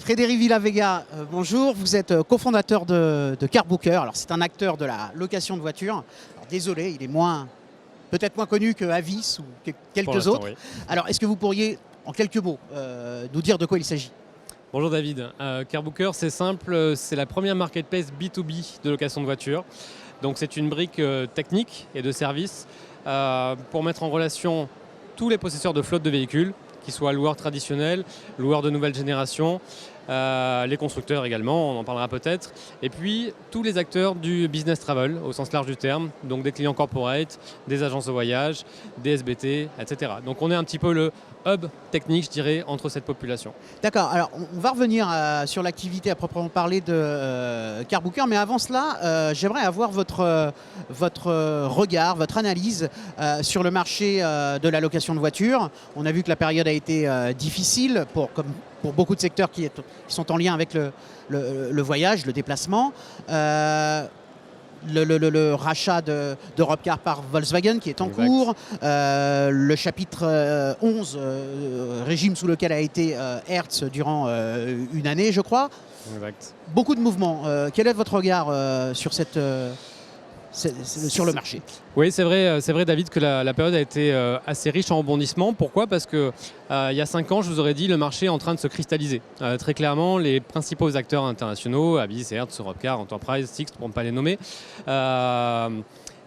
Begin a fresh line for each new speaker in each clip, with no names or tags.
Frédéric Villavega, bonjour. Vous êtes cofondateur de Carbooker. Alors, c'est un acteur de la location de voitures. Alors, désolé, il est peut-être moins connu que Avis ou quelques autres.
Oui.
Alors, est-ce que vous pourriez, en quelques mots, nous dire de quoi il s'agit?
Bonjour David. Carbooker, c'est simple, c'est la première marketplace B2B de location de voitures. Donc c'est une brique technique et de service pour mettre en relation tous les possesseurs de flottes de véhicules, qu'ils soient loueurs traditionnels, loueurs de nouvelle génération, les constructeurs également, on en parlera peut-être, et puis tous les acteurs du business travel au sens large du terme, donc des clients corporate, des agences de voyage, des SBT, etc. Donc on est un petit peu le hub technique, je dirais, entre cette population.
D'accord, alors on va revenir sur l'activité à proprement parler de Carbooker, mais avant cela, j'aimerais avoir votre regard, votre analyse sur le marché de la location de voitures. On a vu que la période a été difficile comme pour beaucoup de secteurs qui sont en lien avec le voyage, le déplacement. Le rachat d'Europecar par Volkswagen qui est en cours, le chapitre 11, régime sous lequel a été Hertz durant une année, je crois.
Exact.
Beaucoup de mouvements. Quel est votre regard sur le marché?
Oui, c'est vrai David que la période a été assez riche en rebondissements. Pourquoi? Parce que il y a 5 ans, je vous aurais dit, le marché est en train de se cristalliser. Très clairement, les principaux acteurs internationaux, Avis, Hertz, Europcar, Enterprise, Sixt, pour ne pas les nommer,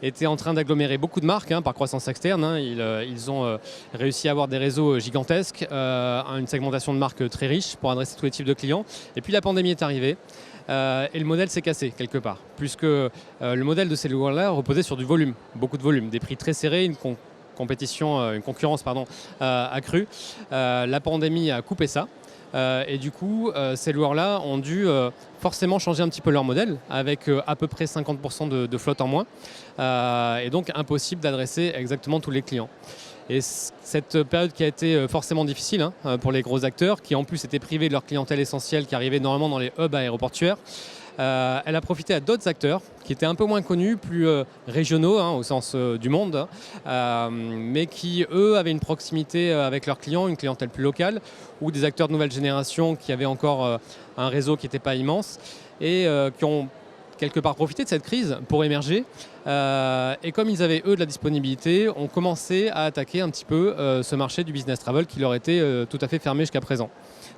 étaient en train d'agglomérer beaucoup de marques par croissance externe. Ils ont réussi à avoir des réseaux gigantesques, une segmentation de marques très riche pour adresser tous les types de clients. Et puis la pandémie est arrivée. Et le modèle s'est cassé quelque part, puisque le modèle de ces loueurs-là reposait sur du volume, beaucoup de volume, des prix très serrés, une concurrence accrue. La pandémie a coupé ça. Et du coup, ces loueurs-là ont dû forcément changer un petit peu leur modèle, avec à peu près 50% de flotte en moins. Et donc impossible d'adresser exactement tous les clients. Et cette période qui a été forcément difficile pour les gros acteurs, qui en plus étaient privés de leur clientèle essentielle qui arrivait normalement dans les hubs aéroportuaires, elle a profité à d'autres acteurs qui étaient un peu moins connus, plus régionaux au sens du monde, mais qui, eux, avaient une proximité avec leurs clients, une clientèle plus locale, ou des acteurs de nouvelle génération qui avaient encore un réseau qui n'était pas immense et qui ont quelque part profité de cette crise pour émerger. Et comme ils avaient, eux, de la disponibilité, ont commencé à attaquer un petit peu ce marché du business travel qui leur était tout à fait fermé jusqu'à présent.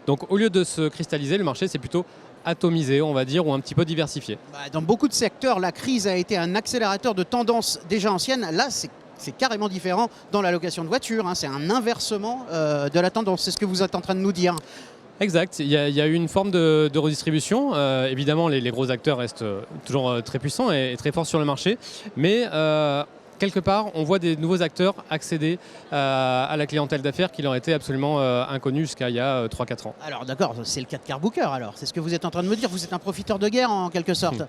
Donc au lieu de se cristalliser, le marché s'est plutôt atomisé, on va dire, ou un petit peu diversifié.
Dans beaucoup de secteurs, la crise a été un accélérateur de tendances déjà anciennes. Là, c'est carrément différent dans la location de voitures. C'est un inversement de la tendance. C'est ce que vous êtes en train de nous dire.
Exact, il y a eu une forme de redistribution. Évidemment, les gros acteurs restent toujours très puissants et très forts sur le marché, mais quelque part, on voit des nouveaux acteurs accéder à la clientèle d'affaires qui leur était absolument inconnue jusqu'à il y a 3-4 ans.
Alors d'accord, c'est le cas de Carbooker alors, c'est ce que vous êtes en train de me dire, vous êtes un profiteur de guerre en quelque sorte.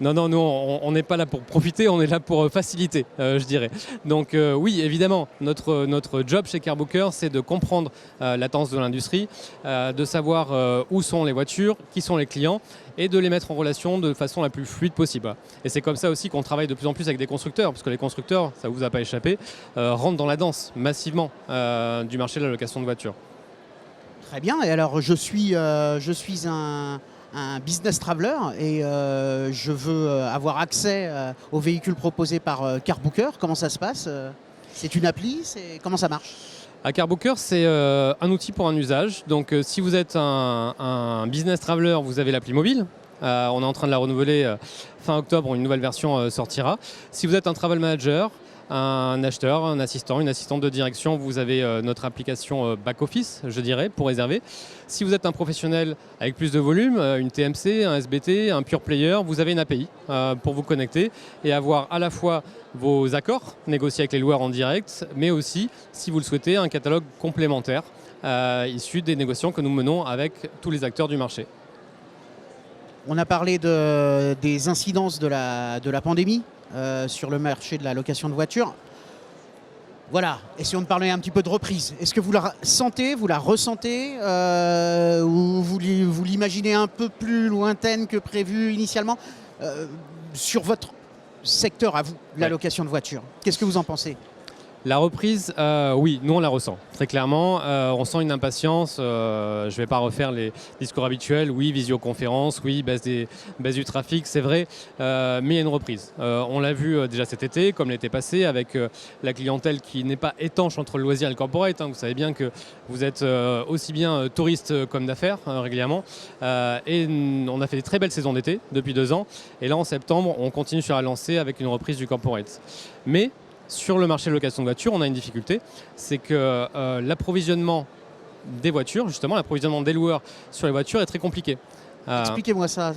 Non, nous on n'est pas là pour profiter, on est là pour faciliter, je dirais. Donc oui, évidemment, notre job chez Carbooker, c'est de comprendre la tendance de l'industrie, de savoir où sont les voitures, qui sont les clients, et de les mettre en relation de façon la plus fluide possible. Et c'est comme ça aussi qu'on travaille de plus en plus avec des constructeurs, parce que les constructeurs, ça ne vous a pas échappé, rentrent dans la danse massivement du marché de la location de voitures.
Très bien, et alors je suis un business traveler et je veux avoir accès aux véhicules proposés par Carbooker. Comment ça se passe? C'est une appli? Comment ça marche?
À Carbooker, c'est un outil pour un usage. Donc si vous êtes un business traveler, vous avez l'appli mobile. On est en train de la renouveler fin octobre, une nouvelle version sortira. Si vous êtes un travel manager, un acheteur, un assistant, une assistante de direction, vous avez notre application back-office, je dirais, pour réserver. Si vous êtes un professionnel avec plus de volume, une TMC, un SBT, un pure player, vous avez une API pour vous connecter et avoir à la fois vos accords négociés avec les loueurs en direct, mais aussi, si vous le souhaitez, un catalogue complémentaire issu des négociations que nous menons avec tous les acteurs du marché.
On a parlé des incidences de la pandémie sur le marché de la location de voitures. Voilà, essayons de parler un petit peu de reprise. Est-ce que vous la sentez, vous la ressentez ou vous l'imaginez un peu plus lointaine que prévu initialement sur votre secteur à vous, la location de voitures? Qu'est-ce que vous en pensez?
La reprise, oui, nous on la ressent, très clairement. On sent une impatience, je ne vais pas refaire les discours habituels, oui, visioconférence, oui, baisse du trafic, c'est vrai, mais il y a une reprise. On l'a vu déjà cet été, comme l'été passé, avec la clientèle qui n'est pas étanche entre le loisir et le corporate. Vous savez bien que vous êtes aussi bien touriste comme d'affaires, régulièrement. Et on a fait des très belles saisons d'été depuis 2 ans. Et là, en septembre, on continue sur la lancée avec une reprise du corporate. Mais sur le marché de location de voitures, on a une difficulté, c'est que l'approvisionnement des voitures, justement l'approvisionnement des loueurs sur les voitures est très compliqué.
Expliquez-moi ça.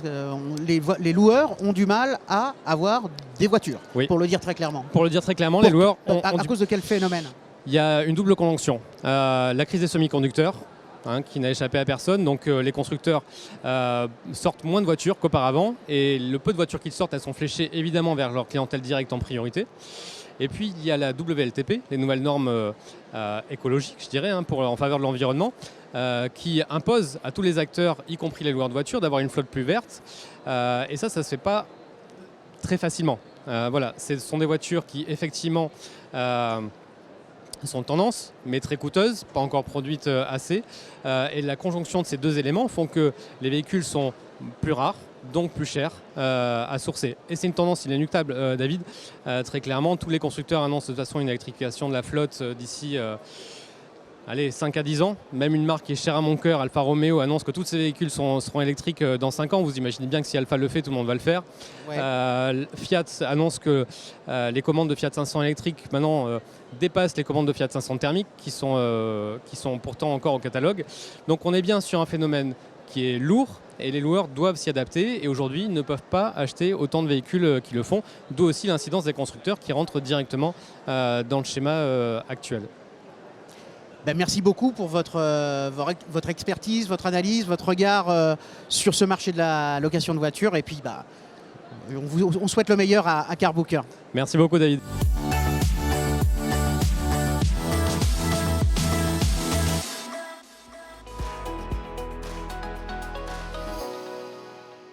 Les loueurs ont du mal à avoir des voitures,
oui.
Pour le dire très clairement.
Pour le dire très clairement, les loueurs ont
à cause de quel phénomène?
Il y a une double conjonction. La crise des semi-conducteurs, qui n'a échappé à personne. Donc les constructeurs sortent moins de voitures qu'auparavant. Et le peu de voitures qu'ils sortent, elles sont fléchées évidemment vers leur clientèle directe en priorité. Et puis il y a la WLTP, les nouvelles normes écologiques, je dirais, en faveur de l'environnement, qui imposent à tous les acteurs, y compris les loueurs de voitures, d'avoir une flotte plus verte. Et ça ne se fait pas très facilement. Voilà, ce sont des voitures qui effectivement sont tendance, mais très coûteuses, pas encore produites assez. Et la conjonction de ces deux éléments font que les véhicules sont plus rares, donc plus chers à sourcer. Et c'est une tendance inéluctable, David. Très clairement, tous les constructeurs annoncent de toute façon une électrification de la flotte d'ici 5 à 10 ans. Même une marque qui est chère à mon cœur, Alfa Romeo, annonce que tous ces véhicules seront électriques dans 5 ans. Vous imaginez bien que si Alfa le fait, tout le monde va le faire. Ouais. Fiat annonce que les commandes de Fiat 500 électriques maintenant dépassent les commandes de Fiat 500 thermiques qui sont pourtant encore au catalogue. Donc on est bien sur un phénomène qui est lourd et les loueurs doivent s'y adapter et aujourd'hui ils ne peuvent pas acheter autant de véhicules qui le font, d'où aussi l'incidence des constructeurs qui rentrent directement dans le schéma actuel.
Ben, merci beaucoup pour votre expertise, votre analyse, votre regard sur ce marché de la location de voitures et puis on souhaite le meilleur à Car Booker.
Merci beaucoup David.